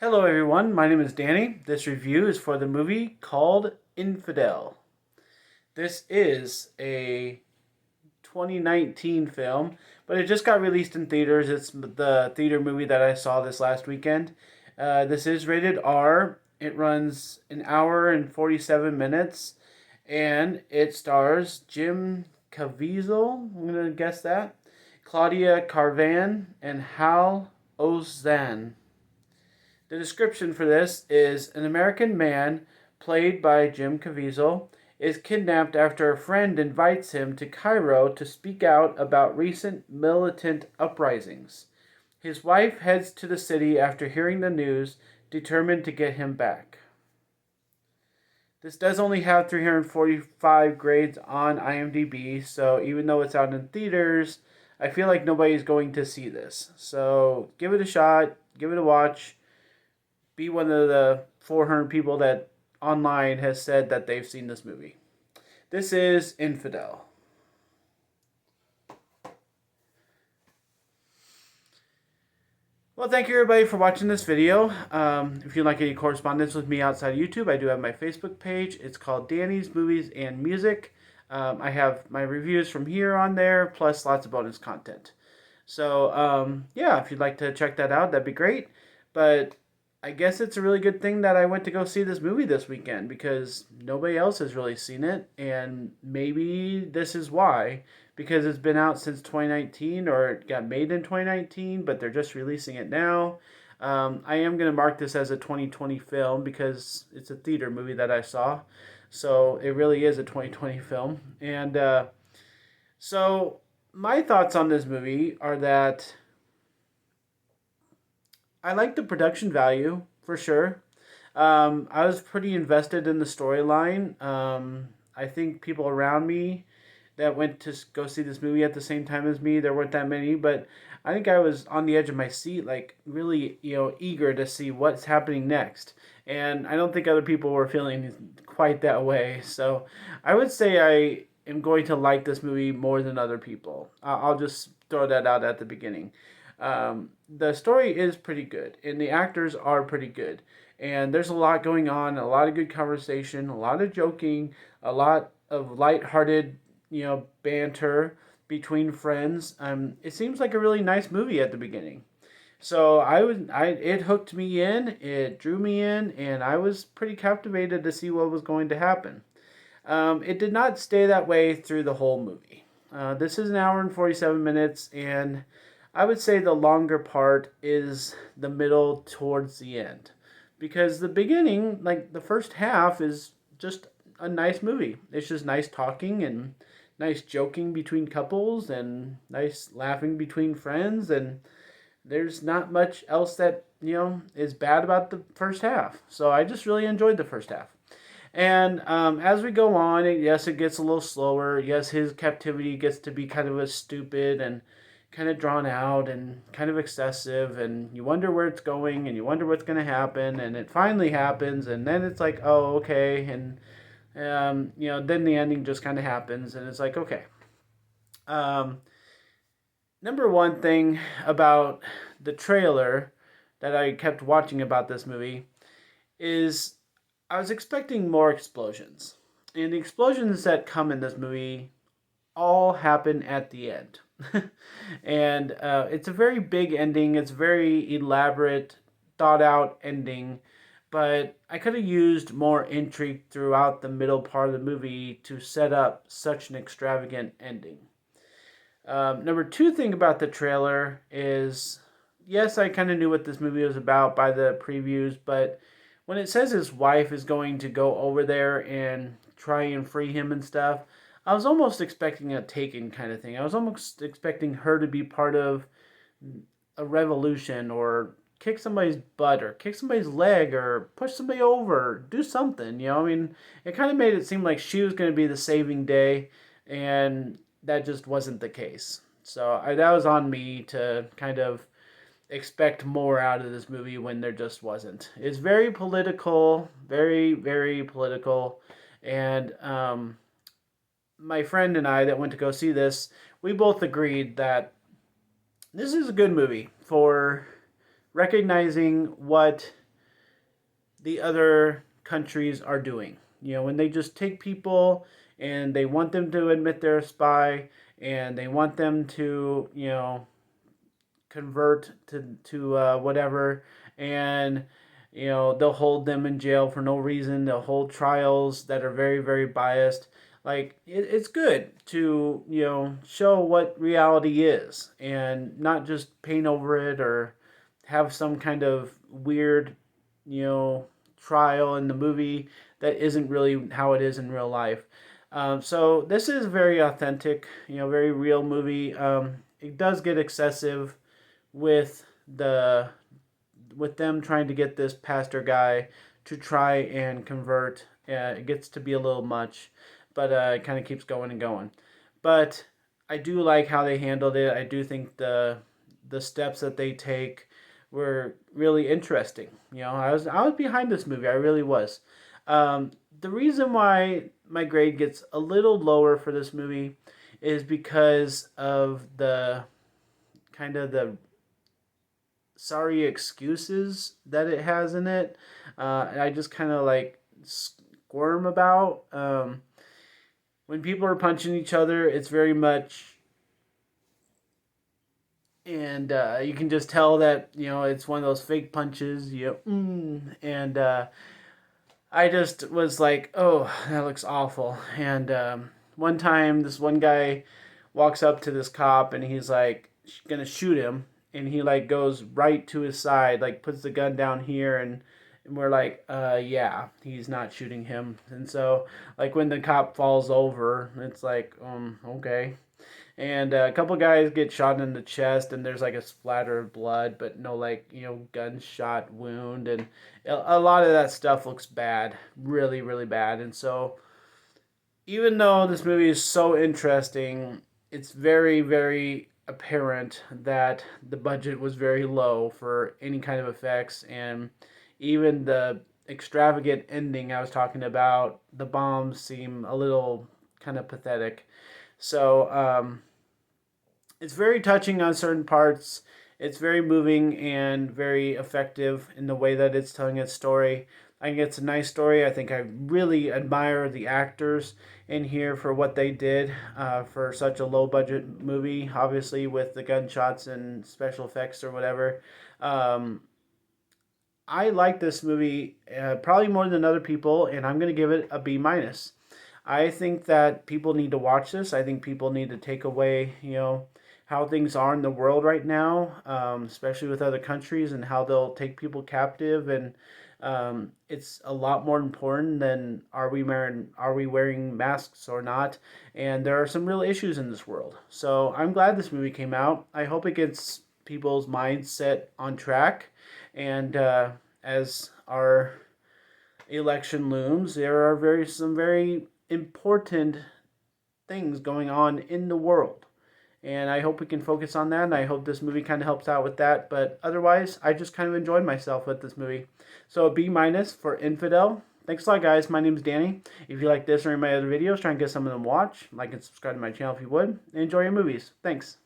Hello, everyone. My name is Danny. This review is for the movie called Infidel. This is a 2019 film, but it just got released in theaters. It's the theater movie that I saw this last weekend. This is rated R. It runs an hour and 47 minutes, and it stars Jim Caviezel. I'm going to guess that. Claudia Carvan and Hal Ozan. The description for this is an American man, played by Jim Caviezel, is kidnapped after a friend invites him to Cairo to speak out about recent militant uprisings. His wife heads to the city after hearing the news, determined to get him back. This does only have 345 grades on IMDb, so even though it's out in theaters, I feel like nobody's going to see this. So give it a shot, give it a watch. Be one of the 400 people that online has said that they've seen this movie. This is Infidel. Well, thank you everybody for watching this video. If you'd like any correspondence with me outside of YouTube, I do have my Facebook page. It's called Danny's Movies and Music. I have my reviews from here on there, plus lots of bonus content. So, yeah, if you'd like to check that out, that'd be great. But I guess it's a really good thing that I went to go see this movie this weekend because nobody else has really seen it, and maybe this is why, because it's been out since 2019 or it got made in 2019, but they're just releasing it now. I am going to mark this as a 2020 film because it's a theater movie that I saw, so it really is a 2020 film. And so my thoughts on this movie are that I like the production value for sure. I was pretty invested in the storyline. I think people around me that went to go see this movie at the same time as me, there weren't that many, but I think I was on the edge of my seat, like really, eager to see what's happening next. And I don't think other people were feeling quite that way. So I would say I am going to like this movie more than other people. I'll just throw that out at the beginning. The story is pretty good, and the actors are pretty good. And there's a lot going on, a lot of good conversation, a lot of joking, a lot of lighthearted, banter between friends. It seems like a really nice movie at the beginning. So it hooked me in, it drew me in, and I was pretty captivated to see what was going to happen. It did not stay that way through the whole movie. This is an hour and 47 minutes, and I would say the longer part is the middle towards the end. Because the beginning, like the first half, is just a nice movie. It's just nice talking and nice joking between couples and nice laughing between friends. And there's not much else that, is bad about the first half. So I just really enjoyed the first half. And as we go on, yes, it gets a little slower. Yes, his captivity gets to be kind of a stupid and kind of drawn out and kind of excessive, and you wonder where it's going and you wonder what's going to happen, and it finally happens, and then it's like, oh, okay, and then the ending just kind of happens, and it's like, okay. Number one thing about the trailer that I kept watching about this movie is I was expecting more explosions, and the explosions that come in this movie all happen at the end. And it's a very big ending. It's very elaborate, thought out ending. But I could have used more intrigue throughout the middle part of the movie to set up such an extravagant ending. Number two thing about the trailer is, yes, I kind of knew what this movie was about by the previews, but when it says his wife is going to go over there and try and free him and stuff, I was almost expecting a Taken kind of thing. I was almost expecting her to be part of a revolution or kick somebody's butt or kick somebody's leg or push somebody over, do something. I mean, it kind of made it seem like she was going to be the saving day, and that just wasn't the case. So that was on me to kind of expect more out of this movie when there just wasn't. It's very political, very, very political, and my friend and I that went to go see this, we both agreed that this is a good movie for recognizing what the other countries are doing. When they just take people and they want them to admit they're a spy, and they want them to, convert to whatever, and they'll hold them in jail for no reason. They'll hold trials that are very, very biased. Like it's good to show what reality is, and not just paint over it or have some kind of weird you know trial in the movie that isn't really how it is in real life. So this is very authentic, very real movie. It does get excessive with the with them trying to get this pastor guy to try and convert. It gets to be a little much, but it kind of keeps going and going. But I do like how they handled it. I do think the steps that they take were really interesting. I was behind this movie. I really was. The reason why my grade gets a little lower for this movie is because of the kind of the sorry excuses that it has in it. I just kind of like squirm about. When people are punching each other, it's very much, and you can just tell that it's one of those fake punches. And I just was like, oh, that looks awful. And one time, this one guy walks up to this cop and he's like gonna shoot him, and he like goes right to his side, like puts the gun down here, and we're like, yeah, he's not shooting him. And so, like when the cop falls over, it's like, okay. And a couple guys get shot in the chest, and there's like a splatter of blood, but no like gunshot wound, and a lot of that stuff looks bad, really, really bad. And so, even though this movie is so interesting, it's very, very apparent that the budget was very low for any kind of effects, and even the extravagant ending I was talking about, the bombs seem a little kind of pathetic. So it's very touching on certain parts. It's very moving and very effective in the way that it's telling its story. I think it's a nice story. I think I really admire the actors in here for what they did for such a low budget movie, obviously with the gunshots and special effects or whatever. I like this movie probably more than other people, and I'm going to give it a B minus. I think that people need to watch this. I think people need to take away, how things are in the world right now, especially with other countries and how they'll take people captive. And it's a lot more important than are we wearing masks or not. And there are some real issues in this world. So I'm glad this movie came out. I hope it gets people's minds set on track. And as our election looms, there are some very important things going on in the world. And I hope we can focus on that, and I hope this movie kind of helps out with that. But otherwise, I just kind of enjoyed myself with this movie. So a B minus for Infidel. Thanks a lot, guys. My name's Danny. If you like this or any of my other videos, try and get some of them watch. Like and subscribe to my channel if you would. And enjoy your movies. Thanks.